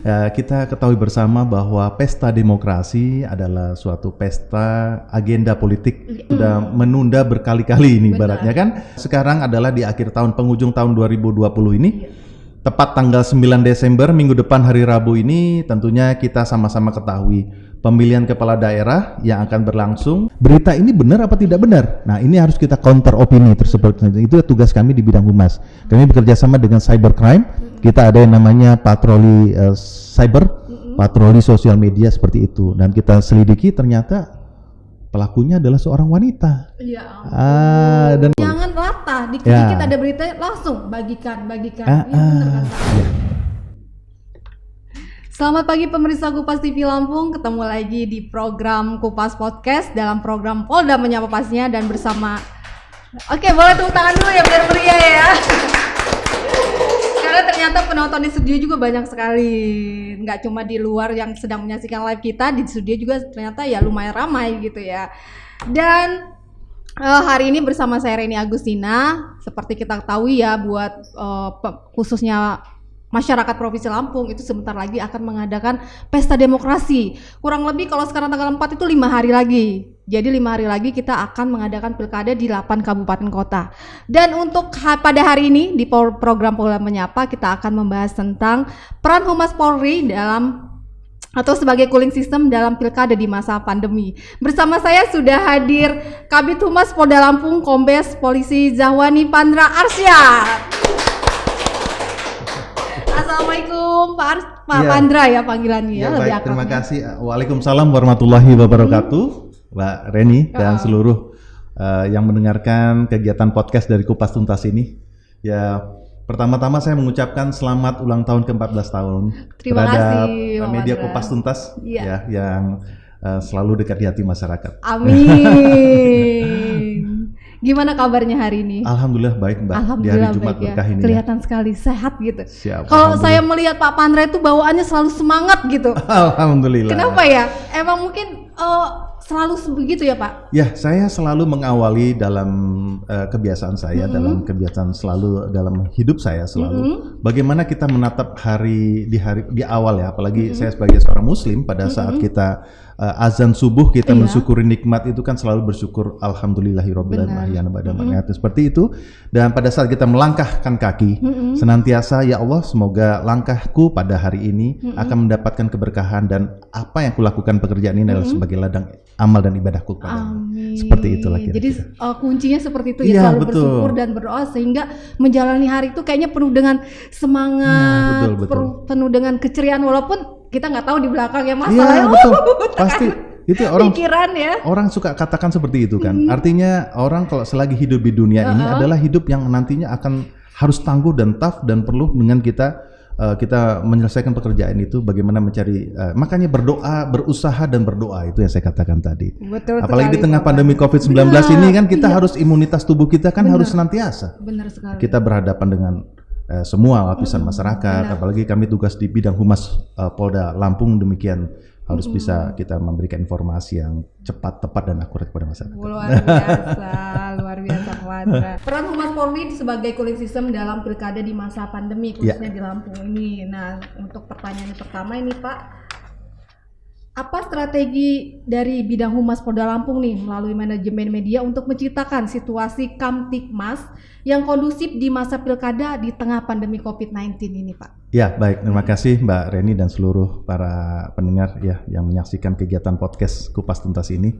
Kita ketahui bersama bahwa pesta demokrasi adalah suatu pesta agenda politik. Sudah menunda berkali-kali ini ibaratnya kan. Sekarang adalah di akhir tahun, penghujung tahun 2020 ini. Tepat tanggal 9 Desember, minggu depan hari Rabu ini, tentunya kita sama-sama ketahui pemilihan kepala daerah yang akan berlangsung. Berita ini benar apa tidak benar? Nah, ini harus kita counter opini tersebut. Itu tugas kami di bidang humas. Kami bekerja sama dengan cybercrime. Kita ada yang namanya patroli cyber, patroli sosial media seperti itu. Dan kita selidiki ternyata pelakunya adalah seorang wanita. Ya, dan jangan latah, dikit-dikit ada berita langsung bagikan. Bener kan, Pak? Selamat pagi pemirsa Kupas TV Lampung, ketemu lagi di program Kupas Podcast dalam program Polda Menyapa Pasnya dan bersama. Oke, boleh tepuk tangan dulu ya biar meriah ya. Karena ternyata penonton di studio juga banyak sekali, nggak cuma di luar yang sedang menyaksikan live kita, di studio juga ternyata ya lumayan ramai gitu ya. Dan hari ini bersama saya Reni Agustina, seperti kita ketahui ya, buat khususnya masyarakat Provinsi Lampung itu sebentar lagi akan mengadakan pesta demokrasi. Kurang lebih kalau sekarang tanggal 4 itu 5 hari lagi. Jadi 5 hari lagi kita akan mengadakan pilkada di 8 kabupaten kota. Dan untuk pada hari ini di program Polda Menyapa kita akan membahas tentang peran Humas Polri dalam atau sebagai cooling system dalam pilkada di masa pandemi. Bersama saya sudah hadir Kabid Humas Polda Lampung, Kombes Polisi Zahwani Pandra Arsyad. Assalamualaikum Pak Pandra ya panggilannya ya. Baik, terima kasih. Waalaikumsalam warahmatullahi wabarakatuh, Mbak Reni dan seluruh yang mendengarkan kegiatan podcast dari Kupas Tuntas ini. Ya, pertama-tama saya mengucapkan selamat ulang tahun ke-14 tahun terhadap media Kupas Tuntas ya yang selalu dekat di hati masyarakat. Amin. Gimana kabarnya hari ini? Alhamdulillah baik, Mbak. Di hari Jumat berkah ini. Kelihatan sekali sehat gitu. Siap, kalau saya melihat Pak Pandra itu bawaannya selalu semangat gitu. Alhamdulillah. Kenapa ya? Emang mungkin selalu begitu ya, Pak? Ya, saya selalu mengawali dalam kebiasaan saya, dalam kebiasaan selalu dalam hidup saya selalu. Bagaimana kita menatap di awal ya, apalagi saya sebagai seorang Muslim pada saat kita azan subuh kita mensyukuri nikmat itu kan selalu bersyukur alhamdulillahirabbil alamin seperti itu. Dan pada saat kita melangkahkan kaki senantiasa ya Allah semoga langkahku pada hari ini akan mendapatkan keberkahan dan apa yang kulakukan pekerjaan ini adalah sebagai ladang amal dan ibadahku kepadamu. Seperti itulah kira-kira. Jadi kuncinya seperti itu ya, selalu bersyukur dan berdoa sehingga menjalani hari itu kayaknya penuh dengan semangat, penuh dengan keceriaan walaupun kita nggak tahu di belakangnya masalahnya. Betul. Pasti itu orang pikiran ya. Orang suka katakan seperti itu kan. Artinya orang kalau selagi hidup di dunia ini adalah hidup yang nantinya akan harus tangguh dan tough dan perlu dengan kita menyelesaikan pekerjaan itu bagaimana mencari makanya berdoa, berusaha dan berdoa itu yang saya katakan tadi. Betul. Apalagi di tengah pandemi COVID-19 ini kan kita harus imunitas tubuh kita kan harus senantiasa. Benar sekali. Kita berhadapan dengan semua lapisan masyarakat, apalagi kami tugas di bidang humas Polda Lampung demikian harus bisa kita memberikan informasi yang cepat, tepat dan akurat kepada masyarakat. Luar biasa Pandra. Peran Humas Polri sebagai cooling system dalam pilkada di masa pandemi khususnya di Lampung ini. Nah, untuk pertanyaan pertama ini Pak, apa strategi dari bidang Humas Polda Lampung nih melalui manajemen media untuk menciptakan situasi Kamtibmas yang kondusif di masa pilkada di tengah pandemi COVID-19 ini, Pak? Ya, baik. Terima kasih Mbak Reni dan seluruh para pendengar ya yang menyaksikan kegiatan podcast Kupas Tuntas ini.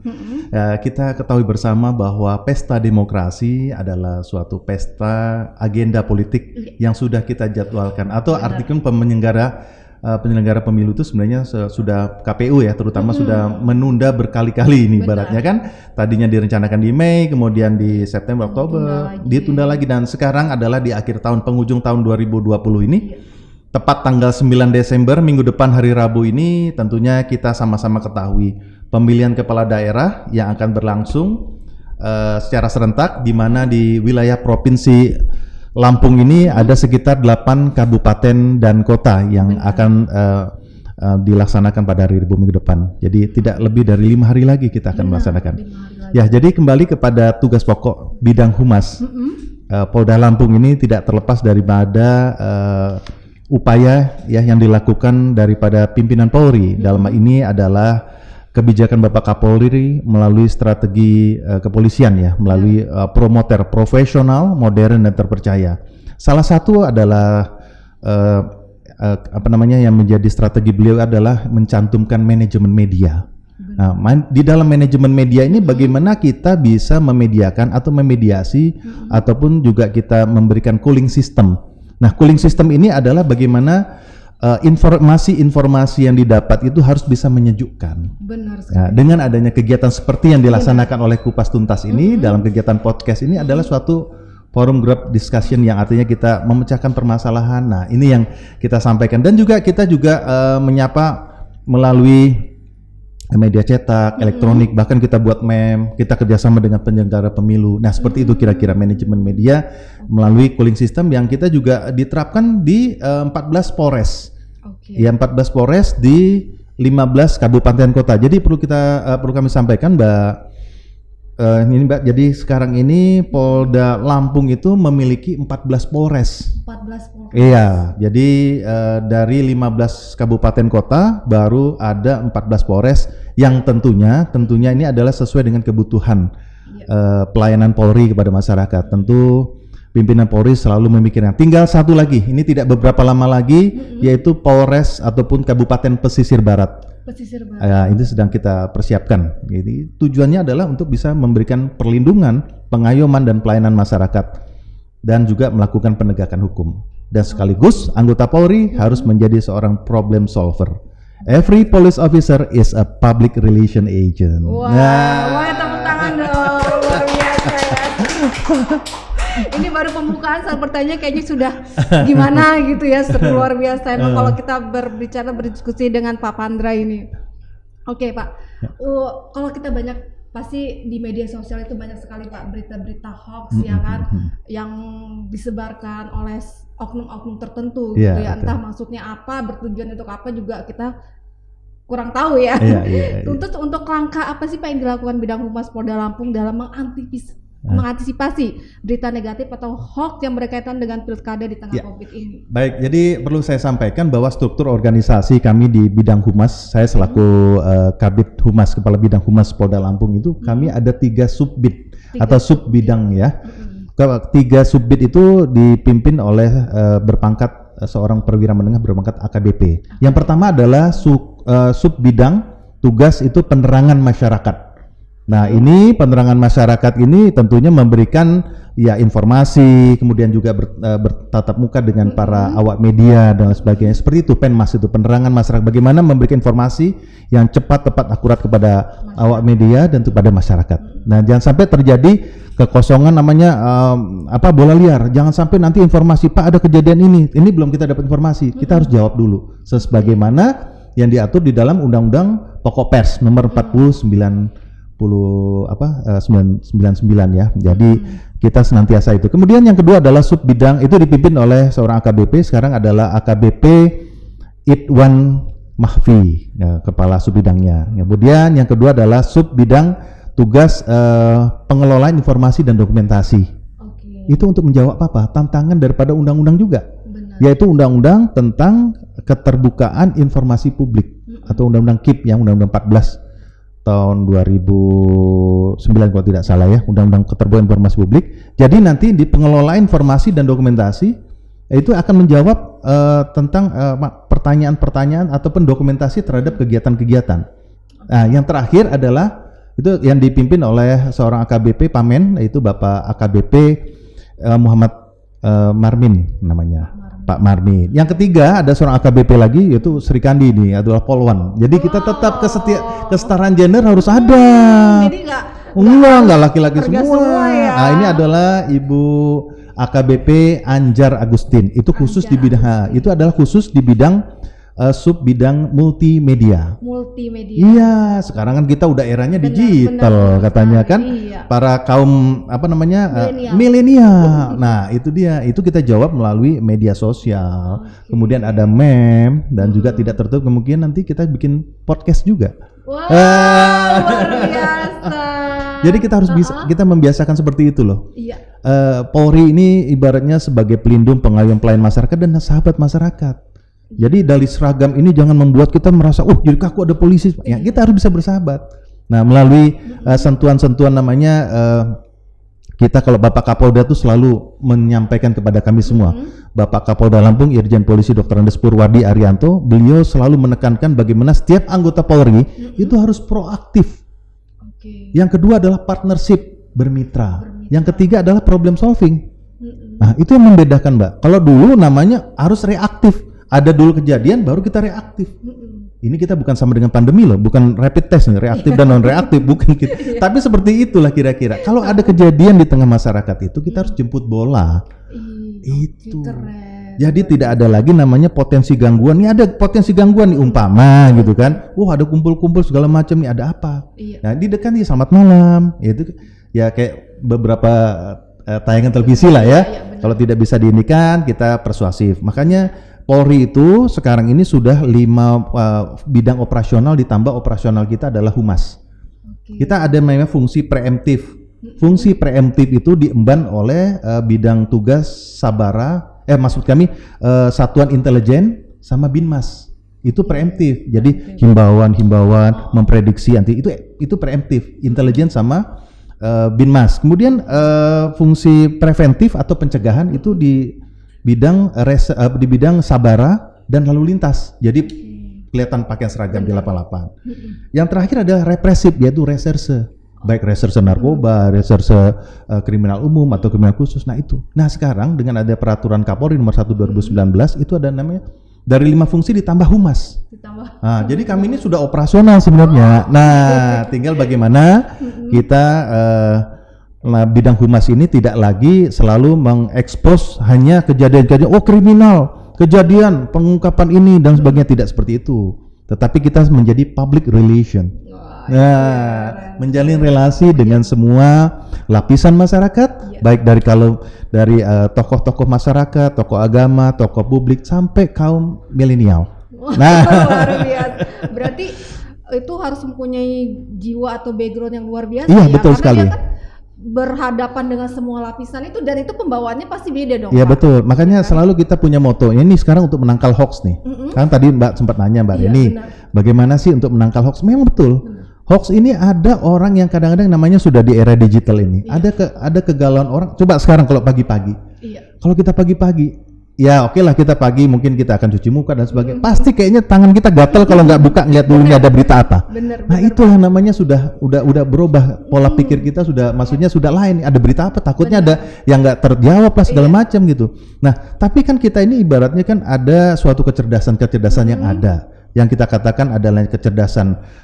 Kita ketahui bersama bahwa pesta demokrasi adalah suatu pesta agenda politik yang sudah kita jadwalkan atau artikel penyelenggara pemilu itu sebenarnya sudah KPU ya terutama sudah menunda berkali-kali ini ibaratnya kan. Tadinya direncanakan di Mei, kemudian di September, Oktober, ditunda lagi dan sekarang adalah di akhir tahun, penghujung tahun 2020 ini. Tepat tanggal 9 Desember minggu depan hari Rabu ini tentunya kita sama-sama ketahui pemilihan kepala daerah yang akan berlangsung secara serentak di mana di wilayah Provinsi Lampung ini ada sekitar 8 kabupaten dan kota yang akan dilaksanakan pada hari Rabu minggu depan. Jadi tidak lebih dari 5 hari lagi kita akan melaksanakan. Ya, jadi kembali kepada tugas pokok bidang humas Polda Lampung ini tidak terlepas daripada upaya ya yang dilakukan daripada pimpinan Polri. Dalam hal ini adalah kebijakan Bapak Kapolri melalui strategi kepolisian ya, melalui promoter profesional, modern dan terpercaya. Salah satu adalah yang menjadi strategi beliau adalah mencantumkan manajemen media. Nah, di dalam manajemen media ini bagaimana kita bisa memediakan atau memediasi ataupun juga kita memberikan cooling system. Nah, cooling system ini adalah bagaimana informasi-informasi yang didapat itu harus bisa menyejukkan. Benar sekali. Nah, dengan adanya kegiatan seperti yang dilaksanakan oleh Kupas Tuntas ini dalam kegiatan podcast ini adalah suatu forum group discussion yang artinya kita memecahkan permasalahan. Nah, ini yang kita sampaikan dan juga kita menyapa melalui media cetak, elektronik, bahkan kita buat meme, kita kerjasama dengan penyelenggara pemilu. Nah, seperti itu kira-kira manajemen media melalui cooling system yang kita juga diterapkan di 14 Polres. Ya, 14 Polres di 15 kabupaten kota. Jadi perlu kami sampaikan, Mbak, jadi sekarang ini Polda Lampung itu memiliki 14 Polres. 14 Polres. Iya, jadi dari 15 kabupaten kota baru ada 14 Polres yang tentunya ini adalah sesuai dengan kebutuhan pelayanan Polri kepada masyarakat. Tentu pimpinan Polri selalu memikirkan. Tinggal satu lagi, ini tidak beberapa lama lagi, yaitu Polres ataupun Kabupaten Pesisir Barat. Ini sedang kita persiapkan. Jadi tujuannya adalah untuk bisa memberikan perlindungan, pengayoman dan pelayanan masyarakat dan juga melakukan penegakan hukum. Dan sekaligus anggota Polri harus menjadi seorang problem solver. Every police officer is a public relation agent. Wah, tepuk tangan dong, luar biasa ya. Ini baru pembukaan, saat pertanyaan kayaknya sudah gimana gitu ya, seru luar biasa. Emang kalau kita berdiskusi dengan Pak Pandra ini. Oke Pak, kalau kita pasti di media sosial itu banyak sekali Pak berita-berita hoax ya kan, yang disebarkan oleh oknum-oknum tertentu gitu ya, entah maksudnya apa, bertujuan untuk apa juga kita kurang tahu ya. Untuk langkah apa sih Pak yang dilakukan Bidang Humas Polda Lampung dalam mengantisipasi berita negatif atau hoax yang berkaitan dengan pilkada di tengah COVID ini? Baik, jadi perlu saya sampaikan bahwa struktur organisasi kami di bidang humas, saya selaku Kabid Humas, Kepala Bidang Humas Polda Lampung itu kami ada 3 subbid atau sub bidang ya. 3 subbid itu dipimpin oleh berpangkat seorang perwira menengah berpangkat AKBP. Yang pertama adalah sub bidang tugas itu penerangan masyarakat. Nah, ini penerangan masyarakat ini tentunya memberikan ya informasi, kemudian juga bertatap muka dengan para awak media dan lain sebagainya. Seperti itu Penmas, itu penerangan masyarakat, bagaimana memberikan informasi yang cepat, tepat, akurat kepada awak media dan kepada masyarakat. Nah, jangan sampai terjadi kekosongan namanya bola liar. Jangan sampai nanti informasi, Pak ada kejadian ini belum kita dapat informasi. Kita harus jawab dulu sebagaimana yang diatur di dalam Undang-Undang Pokok Pers nomor 99 ya. Jadi kita senantiasa itu. Kemudian yang kedua adalah sub bidang, itu dipimpin oleh seorang AKBP, sekarang adalah AKBP Idwan Mahfi, ya, kepala sub bidangnya. Kemudian yang kedua adalah sub bidang tugas pengelolaan informasi dan dokumentasi. Itu untuk menjawab tantangan daripada undang-undang juga. Benar. Yaitu undang-undang tentang keterbukaan informasi publik atau undang-undang KIP yang undang-undang 14 tahun 2009 kalau tidak salah ya, Undang-Undang Keterbukaan Informasi Publik. Jadi nanti di pengelolaan informasi dan dokumentasi itu akan menjawab tentang pertanyaan-pertanyaan ataupun dokumentasi terhadap kegiatan-kegiatan. Nah, yang terakhir adalah itu yang dipimpin oleh seorang AKBP Pamen, yaitu Bapak AKBP Muhammad Marmin namanya. Pak Marmi. Yang ketiga ada seorang AKBP lagi yaitu Sri Kandi, ini adalah Polwan. Jadi kita tetap kesetaraan gender harus ada. Jadi enggak laki-laki semua. Ya. Nah, ini adalah Ibu AKBP Anjar Agustin. Itu khusus di bidang itu adalah khusus di bidang sub bidang multimedia. Iya, sekarang kan kita udah eranya digital katanya kan. Iya. Para kaum milenial. Nah, itu dia. Itu kita jawab melalui media sosial. Kemudian ada meme dan juga tidak tertutup kemungkinan nanti kita bikin podcast juga. Wah, luar biasa. Jadi kita harus kita membiasakan seperti itu loh. Iya. Polri ini ibaratnya sebagai pelindung, pengayom, pelayan masyarakat dan sahabat masyarakat. Jadi dari seragam ini jangan membuat kita merasa, jadi kaku ada polisi. Ya, kita harus bisa bersahabat. Nah, melalui sentuhan-sentuhan namanya kita kalau Bapak Kapolda itu selalu menyampaikan kepada kami semua. Bapak Kapolda Lampung, Irjen Polisi Dr. Andes Purwadi Arianto, beliau selalu menekankan bagaimana setiap anggota Polri itu harus proaktif. Yang kedua adalah partnership, bermitra. Yang ketiga adalah problem solving. Nah, itu yang membedakan, Mbak. Kalau dulu namanya harus reaktif. Ada dulu kejadian baru kita reaktif. Ini kita bukan sama dengan pandemi loh, bukan rapid test nih, reaktif dan non reaktif, bukan kita. Tapi seperti itulah kira-kira. Kalau ada kejadian di tengah masyarakat itu kita harus jemput bola. Itu. Jadi tidak ada lagi namanya potensi gangguan. Ini ada potensi gangguan nih umpama gitu kan. Ada kumpul-kumpul segala macam nih, ada apa? Nah, di dekat nih selamat malam. Itu ya kayak beberapa tayangan televisi lah ya. Kalau tidak bisa diinikan, kita persuasif. Makanya Polri itu sekarang ini sudah 5 bidang operasional, ditambah operasional kita adalah humas. Kita ada namanya fungsi preemptif. Fungsi preemptif itu diemban oleh bidang tugas Sabara, maksud kami Satuan Intelijen sama Binmas. Itu preemptif. Jadi himbauan memprediksi anti itu preemptif, intelijen sama Binmas. Kemudian fungsi preventif atau pencegahan itu di bidang Sabara dan lalu lintas. Jadi kelihatan pakaian seragam di 88. Yang terakhir adalah represif, yaitu reserse. Baik reserse narkoba, reserse kriminal umum atau kriminal khusus. Nah itu. Nah sekarang dengan ada peraturan Kapolri nomor 1 2019 itu ada namanya dari 5 fungsi ditambah humas. Nah, jadi kami ini sudah operasional sebenarnya. Nah, tinggal bagaimana kita bidang humas ini tidak lagi selalu mengekspos hanya kejadian-kejadian kriminal, kejadian pengungkapan ini dan sebagainya, tidak seperti itu. Tetapi kita menjadi public relation. Menjalin relasi dengan semua lapisan masyarakat, baik dari tokoh-tokoh masyarakat, tokoh agama, tokoh publik sampai kaum milenial. Luar biasa. Berarti itu harus mempunyai jiwa atau background yang luar biasa. Iya, betul sekali. Dia kan berhadapan dengan semua lapisan itu, dan itu pembawaannya pasti beda dong. Iya betul, makanya selalu kita punya moto ini sekarang untuk menangkal hoax nih. Kan tadi Mbak sempat nanya Mbak Reni, bagaimana sih untuk menangkal hoax? Memang betul. Hoax ini ada orang yang kadang-kadang namanya sudah di era digital ini. Ada kegalauan orang. Coba sekarang kalau pagi-pagi. Kalau kita pagi-pagi, ya oke lah kita pagi mungkin kita akan cuci muka dan sebagainya. Pasti kayaknya tangan kita gatel kalau nggak buka ngeliat dulu ini ada berita apa. Nah itulah namanya sudah berubah pola pikir kita, maksudnya sudah lain. Ada berita apa? Takutnya ada yang nggak terjawab lah segala macam gitu. Nah tapi kan kita ini ibaratnya kan ada suatu kecerdasan yang ada, yang kita katakan adalah kecerdasan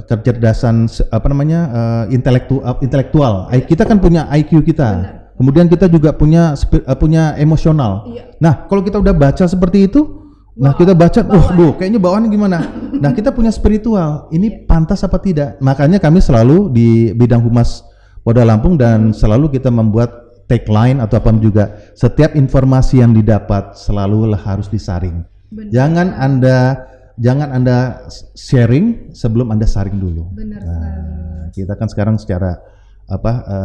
kecerdasan intelektual. Kita kan punya IQ kita. Kemudian kita juga punya emosional. Nah, kalau kita udah baca seperti itu, kita baca, kayaknya bawaannya gimana? Nah, kita punya spiritual. Ini pantas apa tidak? Makanya kami selalu di bidang humas Polda Lampung dan selalu kita membuat tagline atau apa juga. Setiap informasi yang didapat selalu harus disaring. Jangan Anda sharing sebelum Anda saring dulu. Kita kan sekarang secara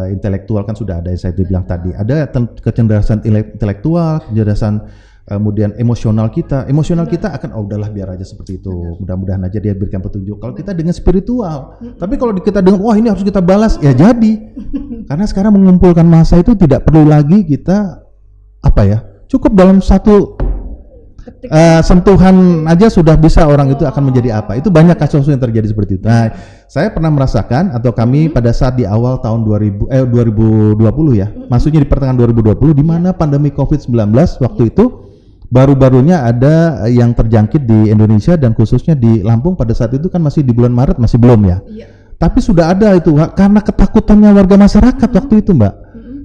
intelektual kan sudah ada yang saya bilang tadi, ada kecerdasan intelektual, kecerdasan kemudian emosional kita akan udahlah biar aja seperti itu, mudah-mudahan aja dia berikan petunjuk. Kalau kita dengan spiritual, tapi kalau kita dengan ini harus kita balas, ya jadi karena sekarang mengumpulkan massa itu tidak perlu lagi kita cukup dalam satu sentuhan aja sudah bisa orang itu akan menjadi apa. Itu banyak kasus yang terjadi seperti itu. Nah, saya pernah merasakan atau kami pada saat di awal tahun 2020 ya, maksudnya di pertengahan 2020 di mana pandemi COVID-19 waktu itu baru-barunya ada yang terjangkit di Indonesia dan khususnya di Lampung pada saat itu kan masih di bulan Maret, masih belum ya. Tapi sudah ada itu karena ketakutannya warga masyarakat waktu itu, Mbak.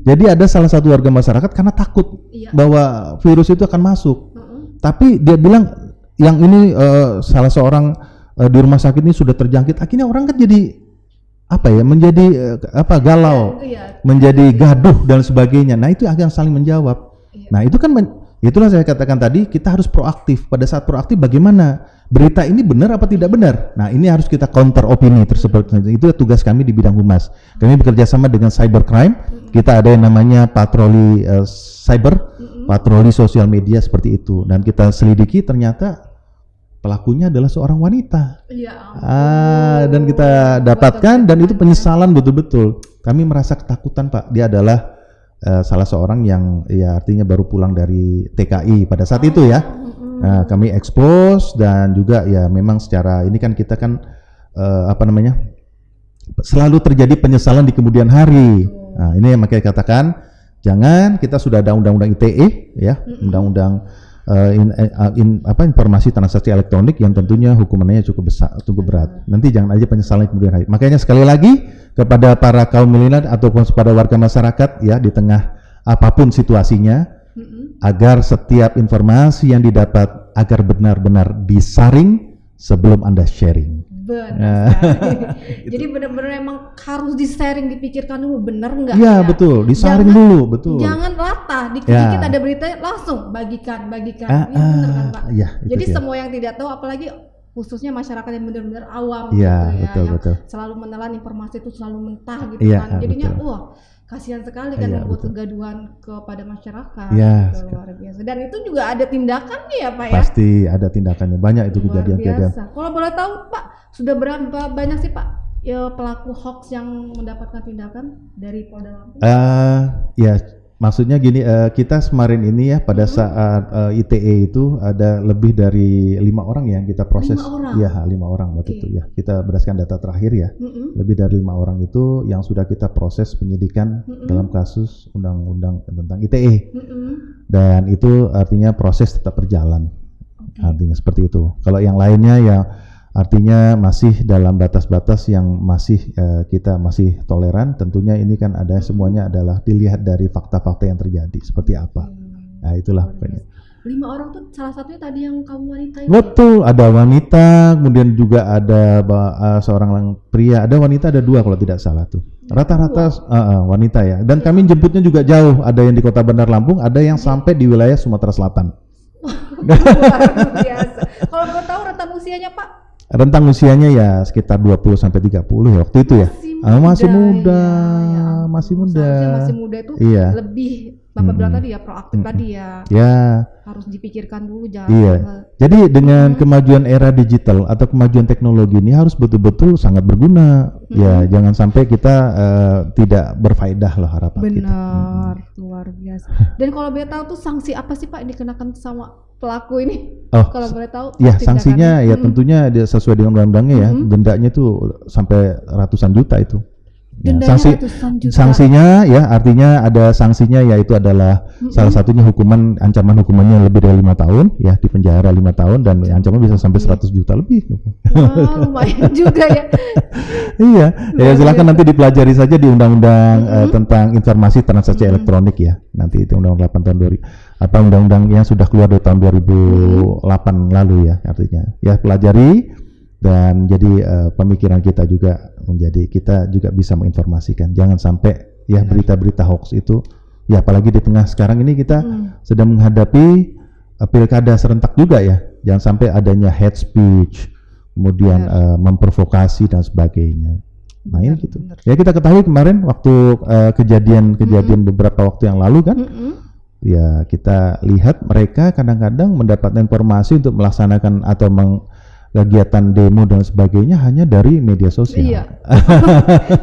Jadi ada salah satu warga masyarakat karena takut bahwa virus itu akan masuk. Tapi dia bilang yang ini salah seorang di rumah sakit ini sudah terjangkit. Akhirnya orang kan jadi menjadi galau, menjadi gaduh dan sebagainya. Nah itu akan saling menjawab. Nah itu kan Itulah saya katakan tadi, kita harus proaktif. Pada saat proaktif, bagaimana berita ini benar apa tidak benar? Nah, ini harus kita counter opini tersebut. Itu tugas kami di bidang humas. Kami bekerja sama dengan cybercrime. Kita ada yang namanya patroli cyber, patroli sosial media seperti itu. Dan kita selidiki, ternyata pelakunya adalah seorang wanita. Dan kita dapatkan, dan itu penyesalan betul-betul. Kami merasa ketakutan, Pak. Dia adalah salah seorang yang ya artinya baru pulang dari TKI pada saat itu ya. Nah, kami expose, dan juga ya memang secara ini kan kita kan selalu terjadi penyesalan di kemudian hari. Nah, ini yang makanya katakan jangan, kita sudah ada undang-undang ITE ya, undang-undang informasi transaksi elektronik yang tentunya hukumannya cukup besar, cukup berat. Nanti jangan aja penyesalan kemudian hari. Makanya sekali lagi kepada para kaum milenial ataupun kepada warga masyarakat ya, di tengah apapun situasinya, agar setiap informasi yang didapat agar benar-benar disaring sebelum Anda sharing. Benar. Gitu. Jadi benar-benar emang harus di-sharing, dipikirkan dulu benar nggak? Iya, betul, disaring dulu, betul. Jangan latah, dikit-dikit ada berita langsung bagikan. Iya benar kan, Pak? Jadi semua yang tidak tahu, apalagi khususnya masyarakat yang benar-benar awam gitu ya, betul. Selalu menelan informasi itu selalu mentah gitu kan. Jadinya wah, kasihan sekali kan membuat kegaduhan kepada masyarakat. Gitu, luar biasa. Dan itu juga ada tindakannya ya, Pak ya? Pasti ada tindakannya, banyak itu kejadian-kejadian. Kalau boleh tahu, Pak, sudah berapa banyak sih, Pak, ya pelaku hoax yang mendapatkan tindakan dari Polda Lampung? Ya, maksudnya gini, kita kemarin ini ya pada saat ITE itu ada lebih dari 5 orang yang kita proses. 5 orang? Iya, 5 orang waktu itu ya. Kita berdasarkan data terakhir ya, lebih dari 5 orang itu yang sudah kita proses penyidikan dalam kasus undang-undang tentang ITE. Dan itu artinya proses tetap berjalan. Artinya seperti itu. Kalau yang lainnya ya artinya masih dalam batas-batas yang masih kita masih toleran. Tentunya ini kan ada semuanya adalah dilihat dari fakta-fakta yang terjadi seperti apa. Nah, itulah. 5 orang tuh salah satunya tadi yang kamu wanita itu. Betul, ada wanita, kemudian juga ada seorang pria, ada wanita, ada 2 kalau tidak salah tuh. Rata-rata wanita ya. Dan kami jemputnya juga jauh, ada yang di Kota Bandar Lampung, ada yang sampai di wilayah Sumatera Selatan. Luar biasa. Kalau gue tahu rentang usianya, Pak? Rentang usianya ya sekitar 20 sampai 30 ya waktu itu ya. Masih muda. Masih muda itu lebih Bapak bilang tadi ya, proaktif tadi ya. Harus dipikirkan dulu, jangan. Jadi dengan kemajuan era digital atau kemajuan teknologi ini harus betul-betul sangat berguna. Ya, jangan sampai kita tidak berfaedah lah harapan kita. Benar, luar biasa. Dan kalau boleh tahu tuh sanksi apa sih, Pak, yang dikenakan sama pelaku ini? Kalau boleh tahu? Ya, sanksinya ya tentunya sesuai dengan undang-undangnya ya. Dendanya tuh sampai ratusan juta itu. Ya, sanksinya ya artinya ada sanksinya, yaitu adalah salah satunya ancaman hukumannya lebih dari 5 tahun ya, di penjara 5 tahun, dan ancaman bisa sampai 100 juta lebih. Wah, lumayan juga ya. Iya, ya silakan nanti dipelajari saja di undang-undang tentang informasi transaksi elektronik ya. Nanti itu undang-undang 8 tahun 2000 undang-undang yang sudah keluar dari tahun 2008 lalu ya, artinya. Ya, pelajari. Dan jadi pemikiran kita juga menjadi, kita juga bisa menginformasikan. Jangan sampai ya berita-berita hoax itu ya, apalagi di tengah sekarang ini kita sedang menghadapi pilkada serentak juga ya. Jangan sampai adanya hate speech, kemudian memprovokasi dan sebagainya. Nah, ini gitu. Ya, kita ketahui kemarin waktu kejadian beberapa waktu yang lalu kan, ya kita lihat mereka kadang-kadang mendapat informasi untuk melaksanakan atau kegiatan demo dan sebagainya hanya dari media sosial. Iya.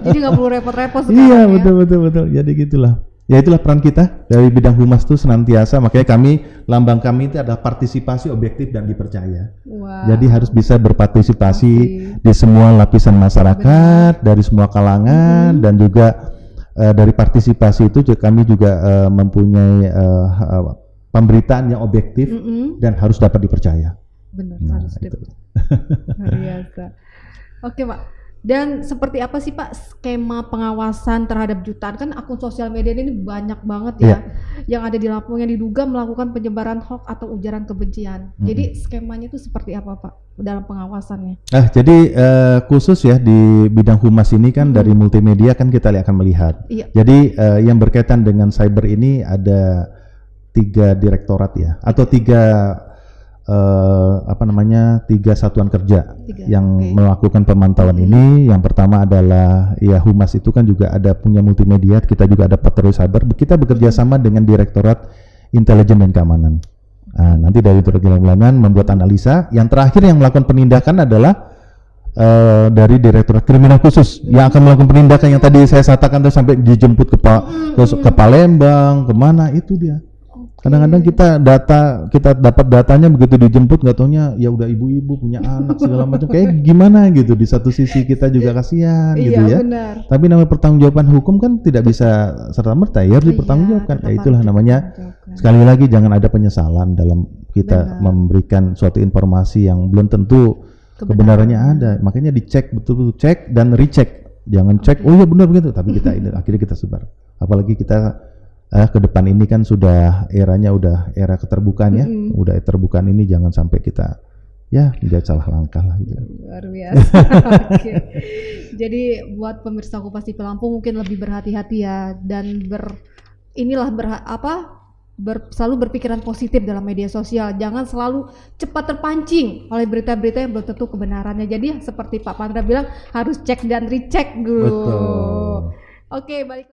Jadi nggak perlu repot-repot sekarang. Iya, betul. Jadi gitulah. Ya, itulah peran kita dari bidang humas itu senantiasa. Makanya lambang kami itu adalah partisipasi objektif dan dipercaya. Wow. Jadi harus bisa berpartisipasi di semua lapisan masyarakat, dari semua kalangan, dan juga dari partisipasi itu kami juga mempunyai pemberitaan yang objektif dan harus dapat dipercaya. Benar, harus luar biasa. Oke, Pak. Dan seperti apa sih, Pak, skema pengawasan terhadap jutaan, kan akun sosial media ini banyak banget ya, yang ada di Lampung yang diduga melakukan penyebaran hoax atau ujaran kebencian. Jadi skemanya itu seperti apa, Pak, dalam pengawasannya? Jadi khusus ya di bidang humas ini kan dari multimedia kan kita akan melihat. Jadi yang berkaitan dengan cyber ini ada direktorat ya, atau tiga satuan kerja yang melakukan pemantauan ini. Yang pertama adalah ya Humas itu kan juga ada punya multimedia, kita juga ada patroli cyber. Kita bekerja sama dengan Direktorat Intelijen dan Keamanan. Nah, nanti dari Direktorat Keamanan membuat analisa. Yang terakhir yang melakukan penindakan adalah dari Direktorat Kriminal Khusus yang akan melakukan penindakan yang tadi saya katakan sampai dijemput ke Palembang, kemana itu dia. Kadang-kadang kita dapat datanya begitu dijemput, nggak taunya ya udah ibu-ibu punya anak segala macam, kayak gimana gitu. Di satu sisi kita juga kasihan gitu ya. Benar. Tapi namanya pertanggungjawaban hukum kan tidak bisa serta-merta, ya harus dipertanggungjawabkan. Itulah namanya. Sekali lagi jangan ada penyesalan dalam kita memberikan suatu informasi yang belum tentu kebenarannya ada. Makanya dicek betul-betul, cek dan recheck. Jangan cek oh iya benar begitu, tapi akhirnya kita sebar. Apalagi kita ke depan ini kan sudah eranya udah era keterbukaan ya, udah terbukaan ini jangan sampai kita ya menjadi salah langkah lah gitu. Luar biasa. Oke. Jadi buat pemirsa Kupas TV Lampung mungkin lebih berhati-hati ya, dan selalu berpikiran positif dalam media sosial. Jangan selalu cepat terpancing oleh berita-berita yang belum tentu kebenarannya. Jadi seperti Pak Pandra bilang harus cek dan recheck dulu. Betul. Oke, balik